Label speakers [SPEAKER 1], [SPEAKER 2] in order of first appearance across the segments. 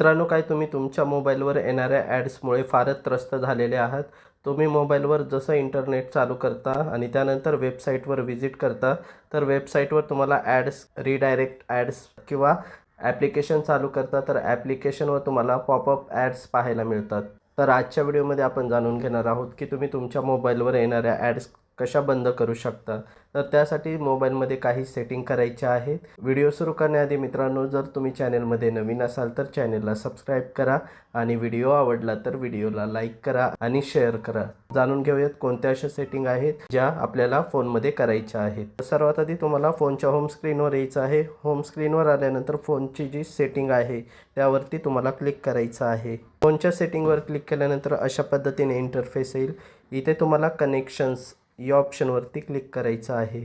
[SPEAKER 1] मित्रांनो, काय तुम्ही तुमच्या मोबाईलवर येणाऱ्या ॲड्समुळे फारच त्रस्त झालेले आहात? तुम्ही मोबाईलवर जसं इंटरनेट चालू करता आणि त्यानंतर वेबसाईटवर व्हिजिट करता, तर वेबसाईटवर तुम्हाला ॲड्स, रिडायरेक्ट ॲड्स किंवा ॲप्लिकेशन चालू करता, तर ॲप्लिकेशनवर तुम्हाला पॉपअप ॲड्स पाहायला मिळतात. तर आजच्या व्हिडिओमध्ये आपण जाणून घेणार आहोत की तुम्ही तुमच्या मोबाईलवर येणाऱ्या ॲड्स कशा बंद करू शकता. तर त्यासाठी मोबाईलमध्ये काही सेटिंग करायचे आहेत. व्हिडिओ सुरू करण्याआधी मित्रांनो, जर तुम्ही चॅनलमध्ये नवीन असाल तर चॅनलला सबस्क्राईब करा आणि व्हिडिओ आवडला तर व्हिडिओला लाईक करा आणि शेअर करा. जाणून घेऊयात कोणत्या अशा सेटिंग आहेत ज्या आपल्याला फोनमध्ये करायच्या आहेत. सर्वात आधी तुम्हाला फोनच्या होम स्क्रीनवर यायचं आहे. होम स्क्रीनवर आल्यानंतर फोनची जी सेटिंग आहे त्यावरती तुम्हाला क्लिक करायचं आहे. फोनच्या सेटिंगवर क्लिक केल्यानंतर अशा पद्धतीने इंटरफेस येईल. इथे तुम्हाला कनेक्शन्स या ऑप्शनवरती क्लिक करायचं आहे.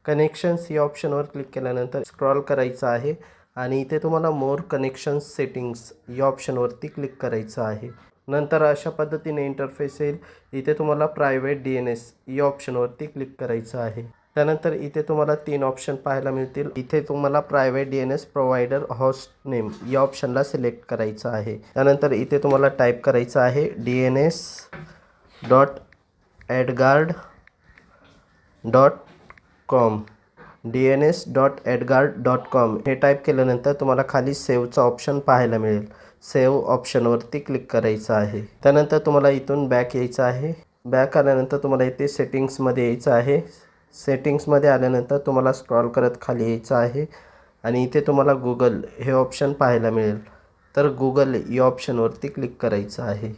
[SPEAKER 1] कनेक्शन्स या ऑप्शनवर क्लिक केल्यानंतर स्क्रॉल करायचं आहे आणि इथे तुम्हाला मोर कनेक्शन्स सेटिंग्स या ऑप्शनवरती क्लिक करायचं आहे. नंतर अशा पद्धतीने इंटरफेस येईल. इथे तुम्हाला प्रायव्हेट DNS या ऑप्शनवरती क्लिक करायचं आहे. त्यानंतर इथे तुम्हाला 3 ऑप्शन पाहायला मिळतील. इथे तुम्हाला private DNS provider host name या ऑप्शनला सिलेक्ट करायचं आहे. त्यानंतर इथे तुम्हाला टाईप करायचं आहे dns.edgard.com dns.edgard.com हे टाईप केल्यानंतर तुम्हाला खाली सेव्हचा ऑप्शन पाहायला मिळेल. सेव्ह ऑप्शनवरती क्लिक करायचं आहे. त्यानंतर तुम्हाला इथून बॅक यायचं आहे. बॅक आल्यानंतर तुम्हाला इथे सेटिंग्समध्ये यायचं आहे. सेटिंग्समध्ये आल्यानंतर तुम्हाला स्क्रॉल करत खाली यायचं आहे आणि इथे तुम्हाला गुगल हे ऑप्शन पाहायला मिळेल. तर गुगल या ऑप्शनवरती क्लिक करायचं आहे.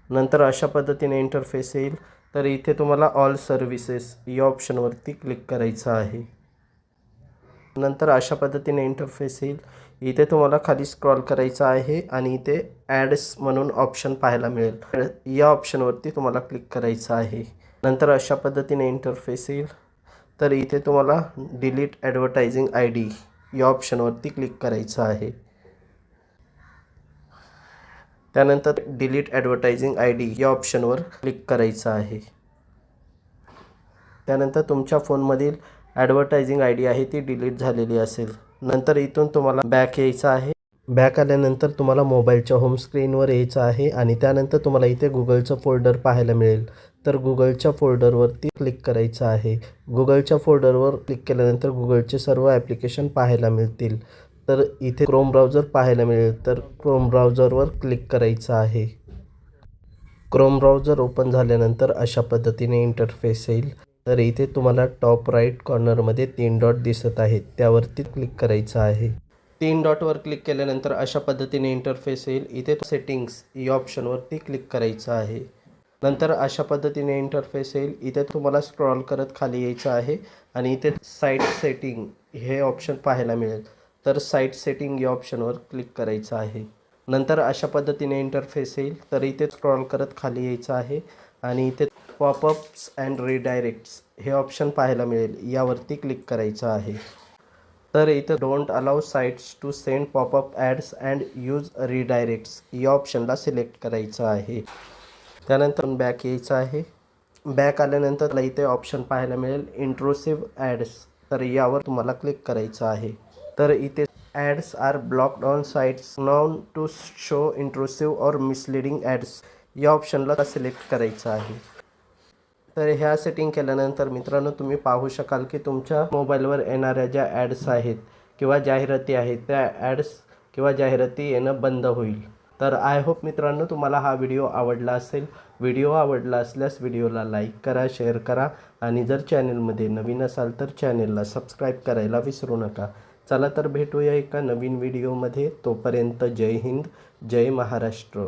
[SPEAKER 1] नंतर अशा पद्धतीने इंटरफेस येईल. तर इथे तुम्हाला ऑल सर्व्हिसेस या ऑप्शनवरती क्लिक करायचं आहे. नंतर अशा पद्धतीने इंटरफेस येईल. इथे तुम्हाला खाली स्क्रॉल करायचं आहे आणि इथे ॲड्स म्हणून ऑप्शन पाहायला मिळेल. या ऑप्शनवरती तुम्हाला क्लिक करायचं आहे. नंतर अशा पद्धतीने इंटरफेस येईल. तर इथे तुम्हाला डिलीट ॲडव्हर्टायझिंग ID या ऑप्शनवरती क्लिक करायचं आहे. त्यानंतर डिलीट ॲडव्हर्टायझिंग ID या ऑप्शनवर क्लिक करायचं आहे. त्यानंतर तुमच्या फोनमधील ॲडव्हर्टायझिंग ID आहे ती डिलीट झालेली असेल. नंतर इथून तुम्हाला बॅक यायचं आहे. बॅक आल्यानंतर तुम्हाला मोबाईलच्या होम स्क्रीनवर यायचं आहे आणि त्यानंतर तुम्हाला इथे गुगलचं फोल्डर पाहायला मिळेल. तर गुगलच्या फोल्डरवरती क्लिक करायचं आहे. गुगलच्या फोल्डरवर क्लिक केल्यानंतर गुगलचे सर्व ॲप्लिकेशन पाहायला मिळतील. तर इथे क्रोम ब्राउझर पाहायला मिळेल. तर क्रोम ब्राउझरवर क्लिक करायचं आहे. क्रोम ब्राउझर ओपन झाल्यानंतर अशा पद्धतीने इंटरफेस येईल. तर इथे तुम्हाला टॉप राईट कॉर्नरमध्ये 3 डॉट दिसत आहेत, त्यावरती क्लिक करायचं आहे. 3 डॉटवर क्लिक केल्यानंतर अशा पद्धतीने इंटरफेस येईल. इथे सेटिंग्स या ऑप्शनवरती क्लिक करायचं आहे. नंतर अशा पद्धतीने इंटरफेस येईल. इथे तुम्हाला स्क्रॉल करत खाली यायचं आहे आणि इथे साईट सेटिंग हे ऑप्शन पाहायला मिळेल. तर साईट सेटिंग या ऑप्शनवर क्लिक करायचं आहे. नंतर अशा पद्धतीने इंटरफेस येईल. तर इथे स्क्रॉल करत खाली यायचं आहे आणि इथे पॉपअप्स अँड रिडायरेक्ट्स हे ऑप्शन पाहायला मिळेल. यावरती क्लिक करायचं आहे. तर इथं don't allow sites to send pop up ads and use redirects या ऑप्शनला सिलेक्ट करायचं आहे. त्यानंतर बॅक यायचं आहे. बॅक आल्यानंतर इथे ऑप्शन पाहायला मिळेल इंट्रुसिव्ह ॲड्स. तर यावर तुम्हाला क्लिक करायचं आहे. तर इथे ads are blocked on sites known to show intrusive or misleading ads या ऑप्शनला सिलेक्ट करायचं आहे. तर ह्या सेटिंग केल्यानंतर मित्रांनो, तुम्ही पाहू शकाल की तुमच्या मोबाईलवर येणाऱ्या ज्या ॲड्स आहेत किंवा जाहिराती आहेत त्या ॲड्स किंवा जाहिराती येणं बंद होईल. तर आय होप मित्रांनो, तुम्हाला हा व्हिडिओ आवडला असेल. व्हिडिओ आवडला असल्यास व्हिडिओला लाईक करा, शेअर करा आणि जर चॅनलमध्ये नवीन असाल तर चॅनलला सबस्क्राईब करायला विसरू नका. चला तर भेटूया एका नवीन व्हिडिओमध्ये. तोपर्यंत जय हिंद, जय महाराष्ट्र.